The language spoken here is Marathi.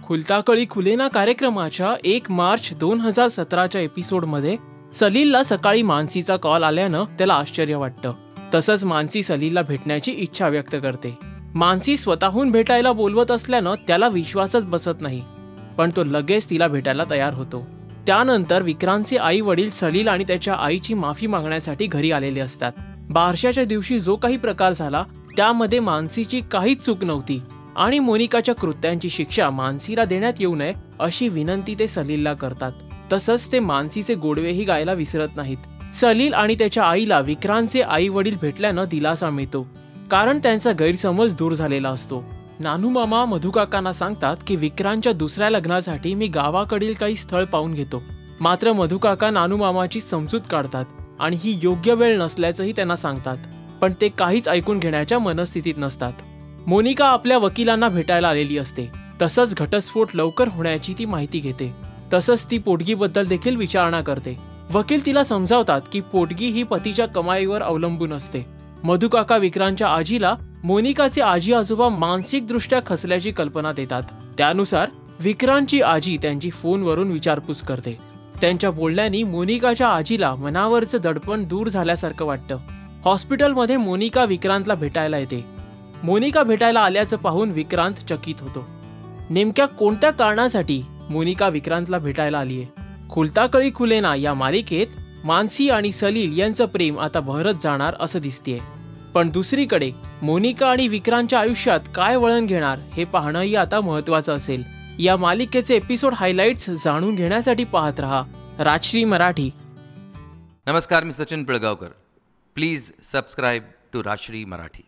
खुलताकळी खुलेना कार्यक्रमाच्या 1 मार्च 2017च्या एपिसोडमध्ये सलीलला सकाळी मानसीचा कॉल आल्यानं त्याला आश्चर्य वाटतं. तसंच मानसी सलीलला भेटण्याची इच्छा व्यक्त करते. मानसी स्वतःहून भेटायला बोलवत असल्यानं त्याला विश्वासच बसत नाही, पण तो लगेच तिला भेटायला तयार होतो. त्यानंतर विक्रांतचे आई वडील सलील आणि त्याच्या आईची माफी मागण्यासाठी घरी आलेले असतात. बारशाच्या दिवशी जो काही प्रकार झाला त्यामध्ये मानसीची काहीच चूक नव्हती आणि मोनिकाच्या कृत्यांची शिक्षा मानसीला देण्यात येऊ नये अशी विनंती ते सलीलला करतात. तसंच ते मानसीचे गोडवेही गायला विसरत नाहीत. सलील आणि त्याच्या आईला विक्रांतचे आई वडील भेटल्यानं दिलासा मिळतो, कारण त्यांचा गैरसमज दूर झालेला असतो. नानू मामा मधुकाकांना सांगतात की विक्रांतच्या दुसऱ्या लग्नासाठी मी गावाकडील काही स्थळ पाहून घेतो. मात्र मधुकाका नानू मामाची समजूत काढतात आणि ही योग्य वेळ नसल्याचंही त्यांना सांगतात, पण ते काहीच ऐकून घेण्याच्या मनस्थितीत नसतात. मोनिका आपल्या वकिलांना भेटायला आलेली असते. तसंच घटस्फोट लवकर होण्याची ती माहिती घेते. तसंच ती पोटगीबद्दल देखील विचारणा करते. वकील तिला समजावतात की पोटगी ही पतीच्या कमाईवर अवलंबून असते. मधुकाका विक्रांतच्या आजीला मोनिकाचे आजी आजोबा मानसिकदृष्ट्या खचल्याची कल्पना देतात. त्यानुसार विक्रांतची आजी त्यांची फोनवरून विचारपूस करते. त्यांच्या बोलण्यानी मोनिकाच्या आजीला मनावरचं दडपण दूर झाल्यासारखं वाटतं. हॉस्पिटलमध्ये मोनिका विक्रांतला भेटायला येते. मोनिका भेटायला आल्याचं पाहून विक्रांत चकित होतो. नेमक्या कोणत्या कारणासाठी मोनिका विक्रांतला भेटायला आलीये? खुलताकळी खुलेना या मालिकेत मानसी आणि सलील यांचं प्रेम आता बहरत जाणार असं दिसतेय. पण दुसरीकडे मोनिका आणि विक्रांतच्या आयुष्यात काय वळण घेणार हे पाहणंही आता महत्त्वाचं असेल. या मालिकेचे एपिसोड हायलाइट्स जाणून घेण्यासाठी पाहत रहा राजश्री मराठी. नमस्कार, मी Sachin Pilgaonkar. Please subscribe to Rajshri Marathi.